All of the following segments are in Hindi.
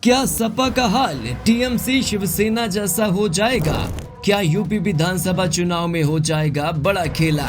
क्या सपा का हाल टीएमसी शिवसेना जैसा हो जाएगा? क्या यूपी विधानसभा चुनाव में हो जाएगा बड़ा खेला?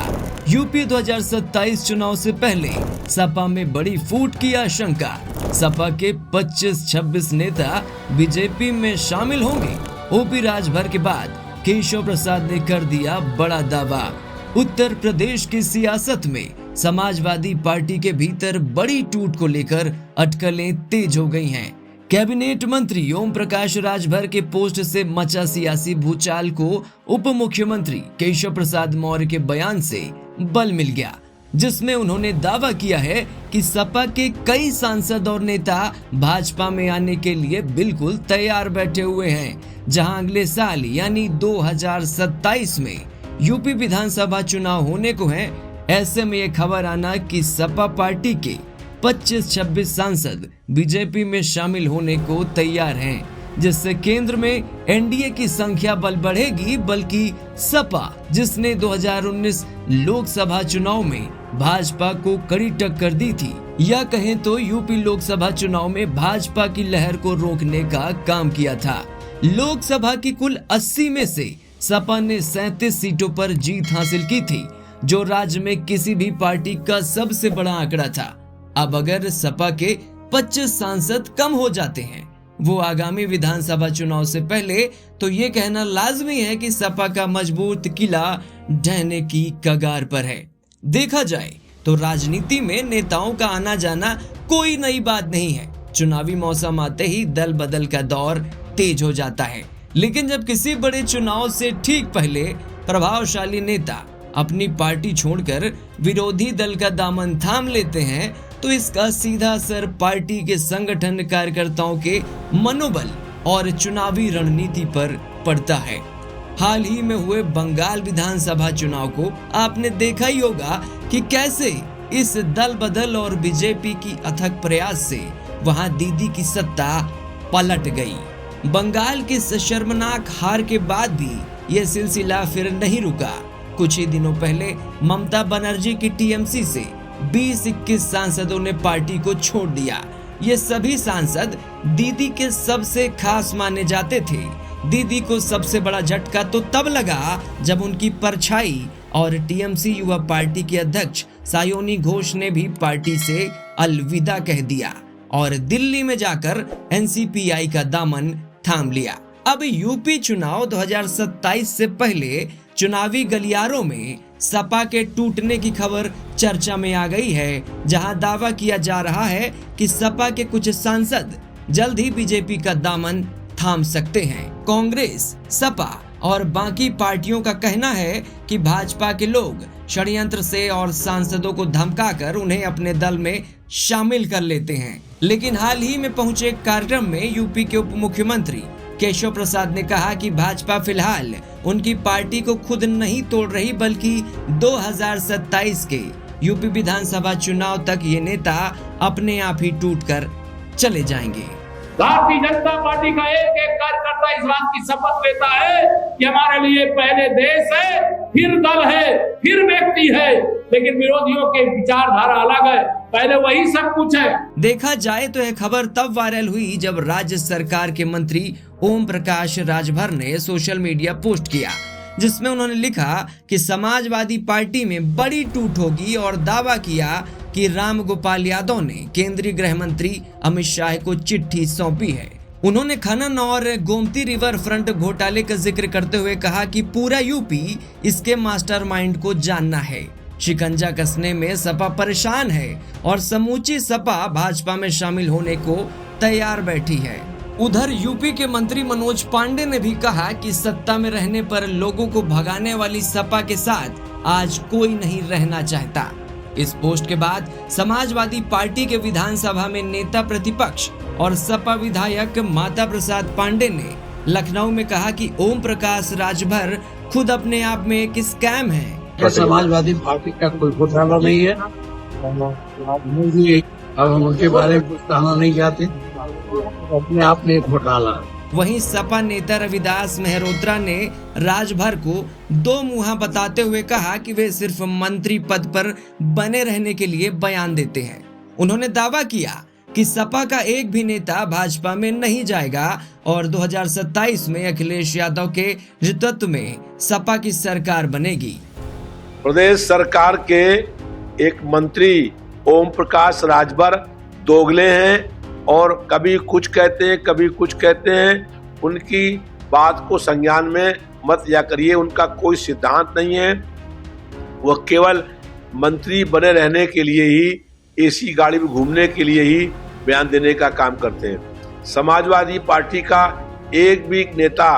यूपी 2027 चुनाव से पहले सपा में बड़ी फूट की आशंका। सपा के 25-26 नेता बीजेपी में शामिल होंगे। ओपी राजभर के बाद केशव प्रसाद ने कर दिया बड़ा दावा। उत्तर प्रदेश की सियासत में समाजवादी पार्टी के भीतर बड़ी टूट को लेकर अटकलें तेज हो गई हैं। कैबिनेट मंत्री ओम प्रकाश राजभर के पोस्ट से मचा सियासी भूचाल को उप मुख्यमंत्री केशव प्रसाद मौर्य के बयान से बल मिल गया, जिसमें उन्होंने दावा किया है कि सपा के कई सांसद और नेता भाजपा में आने के लिए बिल्कुल तैयार बैठे हुए हैं। जहां अगले साल यानी 2027 में यूपी विधानसभा चुनाव होने को है, ऐसे में ये खबर आना कि सपा पार्टी के 25-26 सांसद बीजेपी में शामिल होने को तैयार हैं, जिससे केंद्र में एनडीए की संख्या बल बढ़ेगी। बल्कि सपा, जिसने 2019 लोकसभा चुनाव में भाजपा को कड़ी टक्कर दी थी, या कहें तो यूपी लोकसभा चुनाव में भाजपा की लहर को रोकने का काम किया था। लोकसभा की कुल 80 में से सपा ने 37 सीटों पर जीत हासिल की थी, जो राज्य में किसी भी पार्टी का सबसे बड़ा आंकड़ा था। अब अगर सपा के 25 सांसद कम हो जाते हैं वो आगामी विधानसभा चुनाव से पहले, तो ये कहना लाजमी है कि सपा का मजबूत किला ढहने की कगार पर है। देखा जाए तो राजनीति में नेताओं का आना जाना कोई नई बात नहीं है। चुनावी मौसम आते ही दल बदल का दौर तेज हो जाता है, लेकिन जब किसी बड़े चुनाव से ठीक पहले प्रभावशाली नेता अपनी पार्टी छोड़कर विरोधी दल का दामन थाम लेते हैं, तो इसका सीधा असर पार्टी के संगठन, कार्यकर्ताओं के मनोबल और चुनावी रणनीति पर पड़ता है। हाल ही में हुए बंगाल विधानसभा चुनाव को आपने देखा ही होगा कि कैसे इस दल बदल और बीजेपी की अथक प्रयास से वहां दीदी की सत्ता पलट गई। बंगाल की शर्मनाक हार के बाद भी यह सिलसिला फिर नहीं रुका। कुछ ही दिनों पहले ममता बनर्जी की टीएमसी से 20-21 सांसदों ने पार्टी को छोड़ दिया। ये सभी सांसद दीदी के सबसे खास माने जाते थे। दीदी को सबसे बड़ा झटका तो तब लगा जब उनकी परछाई और टीएमसी युवा पार्टी के अध्यक्ष सायोनी घोष ने भी पार्टी से अलविदा कह दिया और दिल्ली में जाकर एनसीपीआई का दामन थाम लिया। अब यूपी चुनाव 2027 से पहले चुनावी गलियारों में सपा के टूटने की खबर चर्चा में आ गई है, जहां दावा किया जा रहा है कि सपा के कुछ सांसद जल्द ही बीजेपी का दामन थाम सकते हैं। कांग्रेस, सपा और बाकी पार्टियों का कहना है कि भाजपा के लोग षड्यंत्र से और सांसदों को धमकाकर उन्हें अपने दल में शामिल कर लेते हैं। लेकिन हाल ही में पहुंचे कार्यक्रम में यूपी के उप मुख्यमंत्री केशव प्रसाद ने कहा कि भाजपा फिलहाल उनकी पार्टी को खुद नहीं तोड़ रही, बल्कि 2027 के यूपी विधानसभा चुनाव तक ये नेता अपने आप ही टूटकर चले जाएंगे। भारतीय जनता पार्टी का एक एक कार्यकर्ता इस बात की शपथ लेता है कि हमारे लिए पहले देश है, फिर दल है, फिर व्यक्ति है। लेकिन विरोधियों के विचारधारा अलग है, पहले वही सब कुछ है। देखा जाए तो यह खबर तब वायरल हुई जब राज्य सरकार के मंत्री ओम प्रकाश राजभर ने सोशल मीडिया पोस्ट किया, जिसमें उन्होंने लिखा कि समाजवादी पार्टी में बड़ी टूट होगी और दावा किया कि राम गोपाल यादव ने केंद्रीय गृह मंत्री अमित शाह को चिट्ठी सौंपी है। उन्होंने खनन और गोमती रिवर फ्रंट घोटाले का जिक्र करते हुए कहा कि पूरा यूपी इसके मास्टरमाइंड को जानना है। शिकंजा कसने में सपा परेशान है और समूची सपा भाजपा में शामिल होने को तैयार बैठी है। उधर यूपी के मंत्री मनोज पांडे ने भी कहा कि सत्ता में रहने पर लोगों को भगाने वाली सपा के साथ आज कोई नहीं रहना चाहता। इस पोस्ट के बाद समाजवादी पार्टी के विधानसभा में नेता प्रतिपक्ष और सपा विधायक माता प्रसाद पांडे ने लखनऊ में कहा कि ओम प्रकाश राजभर खुद अपने आप में एक स्कैम है। समाजवादी पार्टी का कोई घोटाला नहीं है, अब हम उनके बारे में कुछ कहना नहीं चाहते, अपने आप में एक घोटाला। वहीं सपा नेता रविदास मेहरोत्रा ने राजभर को दो मुहा बताते हुए कहा कि वे सिर्फ मंत्री पद पर बने रहने के लिए बयान देते हैं। उन्होंने दावा किया कि सपा का एक भी नेता भाजपा में नहीं जाएगा और 2027 में अखिलेश यादव के नेतृत्व में सपा की सरकार बनेगी। प्रदेश सरकार के एक मंत्री ओम प्रकाश राजभर दोगले हैं और कभी कुछ कहते हैं कभी कुछ कहते हैं। उनकी बात को संज्ञान में मत लिया करिए। उनका कोई सिद्धांत नहीं है। वह केवल मंत्री बने रहने के लिए ही, एसी गाड़ी में घूमने के लिए ही बयान देने का काम करते हैं। समाजवादी पार्टी का एक भी नेता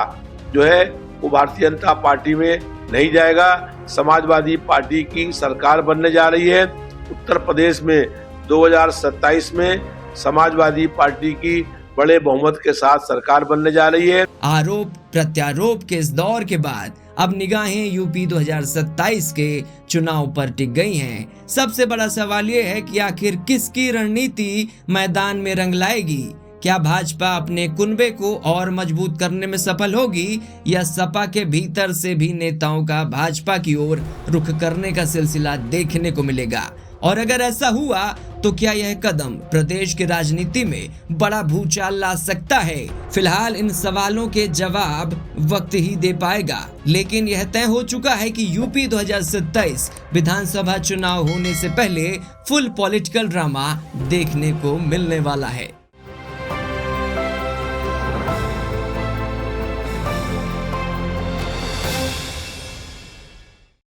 जो है वो भारतीय जनता पार्टी में नहीं जाएगा। समाजवादी पार्टी की सरकार बनने जा रही है। उत्तर प्रदेश में 2027 में समाजवादी पार्टी की बड़े बहुमत के साथ सरकार बनने जा रही है। आरोप प्रत्यारोप के इस दौर के बाद अब निगाहें यूपी 2027 के चुनाव पर टिक गई हैं। सबसे बड़ा सवाल ये है कि आखिर किसकी रणनीति मैदान में रंग लाएगी। क्या भाजपा अपने कुनबे को और मजबूत करने में सफल होगी या सपा के भीतर से भी नेताओं का भाजपा की ओर रुख करने का सिलसिला देखने को मिलेगा? और अगर ऐसा हुआ तो क्या यह कदम प्रदेश की राजनीति में बड़ा भूचाल ला सकता है? फिलहाल इन सवालों के जवाब वक्त ही दे पाएगा, लेकिन यह तय हो चुका है कि यूपी 2027 विधानसभा चुनाव होने से पहले फुल पॉलिटिकल ड्रामा देखने को मिलने वाला है।